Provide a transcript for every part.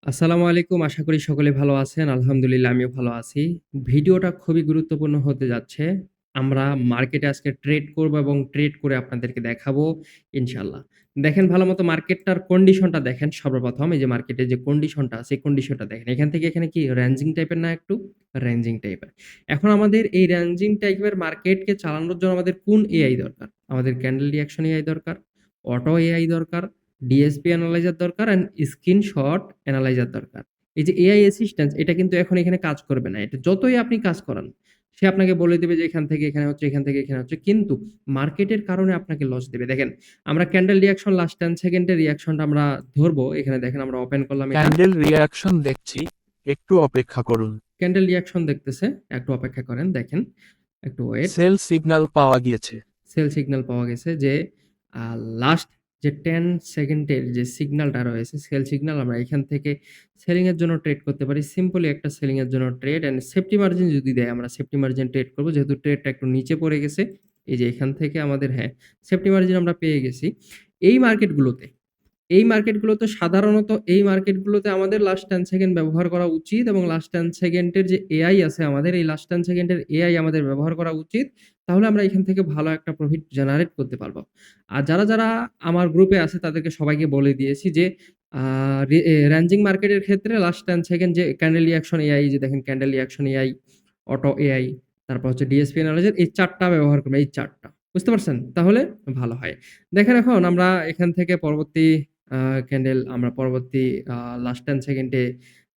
আসসালামু আলাইকুম। আশা করি সকলে ভালো আছেন। আলহামদুলিল্লাহ আমিও ভালো আছি। ভিডিওটা খুবই গুরুত্বপূর্ণ হতে যাচ্ছে। আমরা মার্কেটে আজকে ট্রেড করব এবং ট্রেড করে আপনাদেরকে দেখাবো ইনশাআল্লাহ। দেখেন ভালোমতো মার্কেটটার কন্ডিশনটা দেখেন সর্বপ্রথম। এই যে মার্কেটের যে কন্ডিশনটা আছে, এই কন্ডিশনটা দেখেন। এখান থেকে এখানে কি রেঞ্জিং টাইপের না একটু? রেঞ্জিং টাইপের। এখন আমাদের এই রেঞ্জিং টাইপের মার্কেটকে চালানোর জন্য আমাদের কোন এআই দরকার? আমাদের ক্যান্ডেল রিঅ্যাকশন এআই দরকার, অটো এআই দরকার, ডিএসপি এনালাইজার দরকার অ্যান্ড স্ক্রিনশট এনালাইজার দরকার। এই যে এআই অ্যাসিস্ট্যান্স এটা কিন্তু এখন এখানে কাজ করবে না। এটা যতই আপনি কাজ করান, সে আপনাকে বলে দিবে যে এখান থেকে এখানে হচ্ছে, এখান থেকে এখানে হচ্ছে। কিন্তু মার্কেটের কারণে আপনাকে লস দিবে। দেখেন আমরা ক্যান্ডেল রিঅ্যাকশন লাস্ট 10 সেকেন্ডের রিঅ্যাকশনটা আমরা ধরবো। এখানে দেখেন আমরা ওপেন করলাম এটা। ক্যান্ডেল রিঅ্যাকশন দেখছি, একটু অপেক্ষা করুন। ক্যান্ডেল রিঅ্যাকশন দেখতেছে। একটু অপেক্ষা করেন, দেখেন। একটু ওয়েট। সেল সিগন্যাল পাওয়া গিয়েছে। সেল সিগন্যাল পাওয়া গেছে যে লাস্ট যে 10 সেকেন্ডের যে সিগন্যালটা রয়েছে, সেল সিগন্যাল আমরা এখান থেকে সেলিং এর জন্য ট্রেড করতে পারি। সিম্পলি একটা সেলিং এর জন্য ট্রেড এন্ড সেফটি মার্জিন যদি দেয়, আমরা সেফটি মার্জিন ট্রেড করব। যেহেতু ট্রেডটা একটু নিচে পড়ে গেছে, এই যে এখান থেকে আমাদের সেফটি মার্জিন আমরা পেয়ে গেছি। এই মার্কেটগুলোতে সাধারণত এই মার্কেটগুলোতে আমাদের লাস্ট 10 সেকেন্ড ব্যবহার করা উচিত এবং লাস্ট 10 সেকেন্ডের যে এআই আছে আমাদের, এই লাস্ট 10 সেকেন্ডের এআই আমাদের ব্যবহার করা উচিত। তাহলে আমরা এখান থেকে ভালো একটা প্রফিট জেনারেট করতে পারবো। আর যারা আমার গ্রুপে আছে তাদেরকে সবাইকে বলে দিয়েছি যে রেঞ্জিং মার্কেটের ক্ষেত্রে লাস্ট 10 সেকেন্ড যে ক্যান্ডেল রিঅ্যাকশন এআই, যে দেখেন candle reaction AI, auto AI, তারপর হচ্ছে ডিএসপি এনালাইজার, এই ৪ টা ব্যবহার করবেন, এই ৪ টা। বুঝতে পারছেন? তাহলে ভালো হয়। দেখেন এখন আমরা এখান থেকে পরবর্তী আ ক্যান্ডেল আমরা পরবর্তী লাস্ট 10 সেকেন্ডে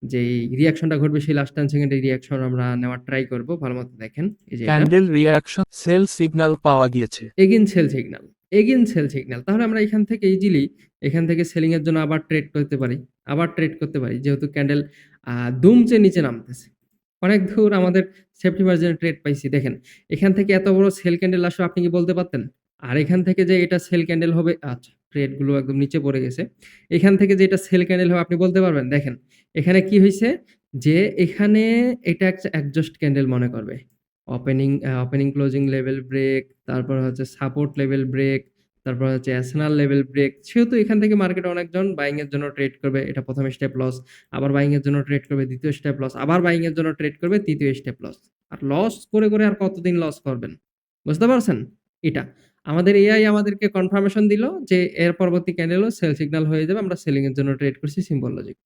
যেই রিঅ্যাকশনটা ঘটবে, সেই লাস্ট 10 সেকেন্ডের রিঅ্যাকশন আমরা নেওয়ার ট্রাই করব। ভালোমতো দেখেন। এই যে এটা। ক্যান্ডেল রিঅ্যাকশন সেল সিগন্যাল পাওয়া গিয়েছে। Again cell signal, again cell signal. তাহলে আমরা এখান থেকে ইজিলি এখান থেকে সেলিং এর জন্য আবার ট্রেড করতে পারি। আবার ট্রেড করতে পারি। যেহেতু ক্যান্ডেল আ দুমচে নিচে নামতেছে। অনেক দূর আমাদের সেফটি মার্জিনে ট্রেড পাইছি। দেখেন এখান থেকে এত বড় সেল ক্যান্ডেল আসলে আপনি কি বলতে পারতেন? আর এখান থেকে যে এটা সেল ক্যান্ডেল হবে, আচ্ছা ট্রেড গুলো একদম নিচে পড়ে গেছে। এখান থেকে যে এটা সেল ক্যান্ডেল হবে আপনি বলতে পারবেন? দেখেন এখানে কি হইছে যে এখানে এটা একটা অ্যাডজাস্ট ক্যান্ডেল মনে করবে। ওপেনিং ক্লোজিং লেভেল ব্রেক, তারপর হচ্ছে সাপোর্ট লেভেল ব্রেক, তারপর হচ্ছে এসএনআর লেভেল ব্রেক। সেহেতু এখান থেকে মার্কেটে অনেকজন বাইং এর জন্য ট্রেড করবে। এটা ১ম স্টেপ লস। আবার বাইং এর জন্য ট্রেড করবে, ২য় স্টেপ লস। আবার বাইং এর জন্য ট্রেড করবে, ৩য় স্টেপ লস। আর লস করে আর কতদিন লস করবেন? বুঝতে পারছেন? এটা। আমাদের এআই আমাদেরকে কনফার্মেশন দিল যে এর পরবর্তী ক্যান্ডেলও সেল সিগন্যাল হয়ে যাবে। আমরা সেলিং এর জন্য ট্রেড করছি, সিম্পল লজিক।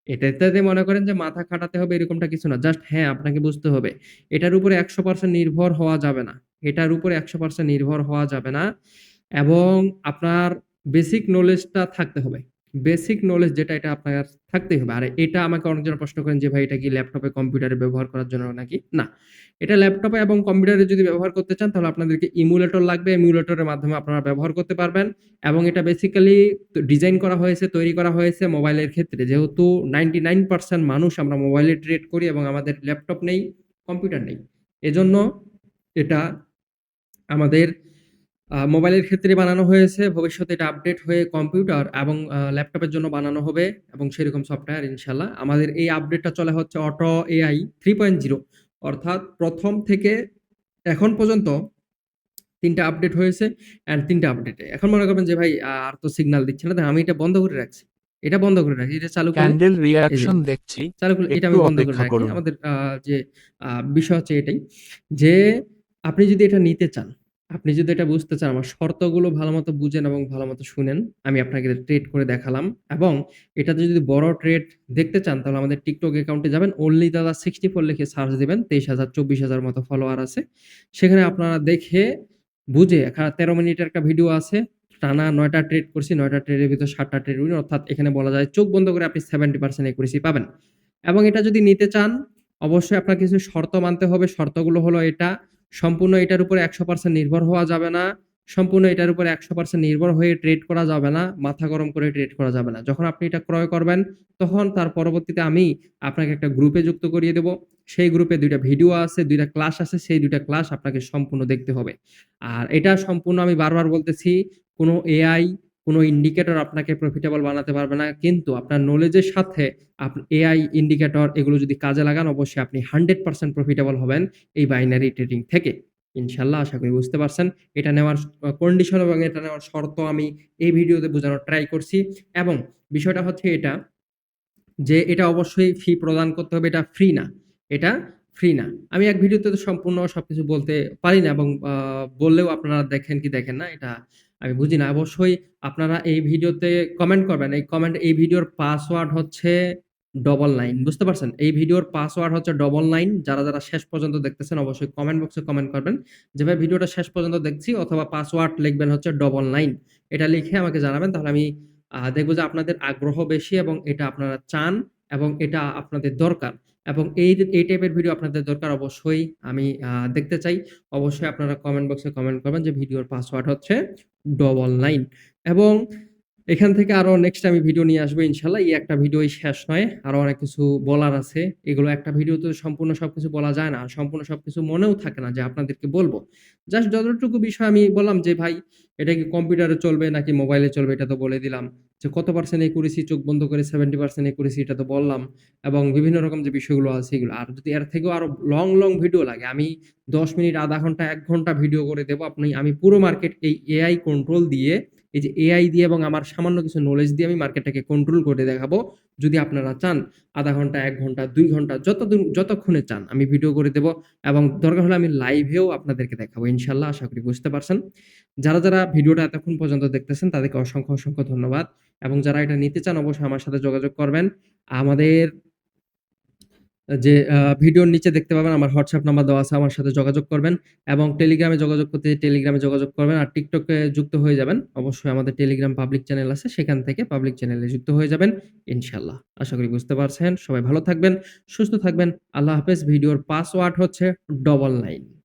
এটাতে মনে করেন যে মাথা খাটাতে হবে এরকমটা কিছু না। জাস্ট আপনাকে বুঝতে হবে। এটার উপরে ১০০% নির্ভর হওয়া যাবে না। এটার উপরে ১০০% নির্ভর হওয়া যাবে না এবং আপনার বেসিক নলেজটা থাকতে হবে। বেসিক নলেজ যেটা, এটা আপনার থাকতেই হবে। আর এটা আমাকে অনেকজন প্রশ্ন করেন যে, "ভাই এটা কি ল্যাপটপে, কম্পিউটারে ব্যবহার করার জন্য নাকি?" না। এটা ল্যাপটপে এবং কম্পিউটারে যদি ব্যবহার করতে চান তাহলে আপনাদেরকে ইমুলেটর লাগবে। এমুলেটরের মাধ্যমে আপনারা ব্যবহার করতে পারবেন। এবং এটা বেসিক্যালি ডিজাইন করা হয়েছে, তৈরি করা হয়েছে মোবাইলের ক্ষেত্রে। যেহেতু 99% মানুষ আমরা মোবাইলে ট্রেড করি এবং আমাদের ল্যাপটপ নেই, কম্পিউটার নেই। এজন্য এটা আমাদের মোবাইলের ক্ষেত্রে বানানো হয়েছে। ভবিষ্যতে এটা আপডেট হয়ে কম্পিউটার এবং ল্যাপটপের জন্য বানানো হবে এবং সেরকম সফটওয়্যার ইনশাআল্লাহ। আমাদের এই আপডেটটা চলে হচ্ছে অটো এআই 3.0, অর্থাৎ ১ম থেকে এখন পর্যন্ত ৩ টা আপডেট হয়েছে অ্যান্ড ৩ টা আপডেটে। এখন মনে করবেন যে ভাই আর তো সিগন্যাল দিচ্ছে না। আমি এটা বন্ধ করে রাখছি। এটা বন্ধ করে রাখি। এটা চালু করলে ক্যান্ডেল এই যে রিঅ্যাকশন দেখছি, চালু করলে এটা একটু আমি বন্ধ করে অপেক্ষা রাখি। করুন। আমাদের যে বিষয় হচ্ছে এটাই যে আপনি যদি এটা নিতে চান, আপনি যদি এটা বুঝতে চান, আমার শর্তগুলো ভালোমতো বুঝেন এবং ভালোমতো শুনেন। আমি আপনাকে ট্রেড করে দেখালাম এবং এটাতে যদি বড় ট্রেড দেখতে চান তাহলে আমাদের TikTok অ্যাকাউন্টে যাবেন। অনলি দাদা 64 লিখে সার্চ দিবেন। ২৩,০০০ ২৪,০০০ মতো ফলোয়ার আছে। সেখানে আপনারা দেখে বুঝে ১৩ মিনিটের একটা ভিডিও আছে। টানা ৯ টা ট্রেড করছি। ৯ টা ট্রেডের ভিতর ৭ টা ট্রেড উইন, অর্থাৎ এখানে বলা যায় চোখ বন্ধ করে আপনি 70% একুরেসি পাবেন। এবং এটা যদি নিতে চান অবশ্যই আপনার কিছু শর্ত মানতে হবে। শর্তগুলো হলো এটা, সম্পূর্ণ এটার উপরে ১০০% নির্ভর হওয়া যাবে না। সম্পূর্ণ এটার উপরে ১০০% নির্ভর হয়ে ট্রেড করা যাবে না। মাথা গরম করে ট্রেড করা যাবে না। যখন আপনি এটা ক্রয় করবেন তখন তার পরবর্তীতে আমি আপনাকে একটা গ্রুপে যুক্ত করিয়ে দেব। সেই গ্রুপে ২ টা ভিডিও আছে, ২ টা ক্লাস আছে। সেই ২ টা ক্লাস আপনাকে সম্পূর্ণ দেখতে হবে। আর এটা সম্পূর্ণ আমি বারবার বলতেছি, কোনো এআই, কোনো ইন্ডিকেটর আপনাকে প্রফিটেবল বানাতে পারবে না। কিন্তু আপনার নলেজের সাথে এআই, ইন্ডিকেটর এগুলো যদি কাজে লাগান অবশ্যই আপনি 100% প্রফিটেবল হবেন এই বাইনারি ট্রেডিং থেকে। ইনশাআল্লাহ আশা করি বুঝতে পারছেন। এটা নেওয়ার কন্ডিশন এবং এটা নেওয়ার শর্ত আমি এই ভিডিওতে বোঝানোর ট্রাই করছি এবং বিষয়টা হচ্ছে এটা যে এটা অবশ্যই ফি প্রদান করতে হবে, এটা ফ্রি না। এটা ফ্রি না। আমি এক ভিডিওতে তো সম্পূর্ণ সবকিছু বলতে পারি না এবং বললেও আপনারা দেখেন কি দেখেন না এটা আমি বুঝি না। অবশ্যই আপনারা এই ভিডিওতে কমেন্ট করবেন। এই ভিডিওর পাসওয়ার্ড হচ্ছে 999 বুঝতে পারছেন? এই ভিডিওর পাসওয়ার্ড হচ্ছে 999 যারা শেষ পর্যন্ত দেখতেছেন অবশ্যই কমেন্ট বক্সে কমেন্ট করবেন। যে ভাই ভিডিওটা শেষ পর্যন্ত দেখছি অথবা পাসওয়ার্ড লিখবেন হচ্ছে 999 এটা লিখে আমাকে জানাবেন। তাহলে আমি দেখব যে আপনাদের আগ্রহ বেশি এবং এটা আপনারা চান এবং এটা আপনাদের দরকার এবং এই টাইপের ভিডিও আপনাদের দরকার অবশ্যই আমি দেখতে চাই। অবশ্যই আপনারা কমেন্ট বক্সে কমেন্ট করবেন যে ভিডিওর পাসওয়ার্ড হচ্ছে 999 এবং এখান থেকে আরো নেক্সট আমি ভিডিও নিয়ে আসবো ইনশাআল্লাহ। এই একটা ভিডিওই শেষ নয়। আরো অনেক কিছু বলার আছে। এগুলো একটা ভিডিওতে সম্পূর্ণ সবকিছু বলা যায় না। আর সম্পূর্ণ সবকিছু মনেও থাকে না যে আপনাদেরকে বলব। জাস্ট যতটুকু বিষয় আমি বললাম যে ভাই এটা কি কম্পিউটারে চলবে নাকি মোবাইলে চলবে এটা তো বলে দিলাম। যে কত পার্সেন্ট একুরেসি চোখ বন্ধ করে 70% একুরেসি এটা তো বললাম এবং বিভিন্ন রকম যে বিষয়গুলো আছে এগুলো। আর যদি এর থেকেও আরো লং ভিডিও লাগে আমি ১০ মিনিট, ০.৫ ঘন্টা, ১ ঘন্টা ভিডিও করে দেব। আমি পুরো মার্কেট এই এআই কন্ট্রোল দিয়ে এই যে এআই দিয়ে এবং আমার সামান্য কিছু নলেজ দিয়ে আমি মার্কেটটাকে কন্ট্রোল করে দেখাবো। যদি আপনারা চান ০.৫ ঘন্টা, ১ ঘন্টা, ২ ঘন্টা যতক্ষণে চান আমি ভিডিও করে দেব এবং দরকার হলে আমি লাইভেও আপনাদেরকে দেখাবো ইনশাআল্লাহ। আশা করি বুঝতে পারছেন। যারা ভিডিওটা এতক্ষণ পর্যন্ত দেখতেছেন তাদেরকে অসংখ্য ধন্যবাদ এবং যারা এটা নিতে চান অবশ্যই আমার সাথে যোগাযোগ করবেন। আমাদের যে ভিডিওর নিচে দেখতে পাবেন আমার হোয়াটসঅ্যাপ নাম্বার দেওয়া আছে। আমার সাথে যোগাযোগ করবেন এবং টেলিগ্রামে যোগাযোগ করতে টেলিগ্রামে যোগাযোগ করবেন। আর টিকটকে যুক্ত হয়ে যাবেন। অবশ্যই আমাদের টেলিগ্রাম পাবলিক চ্যানেল আছে। সেখান থেকে পাবলিক চ্যানেলে যুক্ত হয়ে যাবেন ইনশাআল্লাহ। আশা করি বুঝতে পারছেন। সবাই ভালো থাকবেন, সুস্থ থাকবেন। আল্লাহ হাফেজ। ভিডিওর পাসওয়ার্ড হচ্ছে 999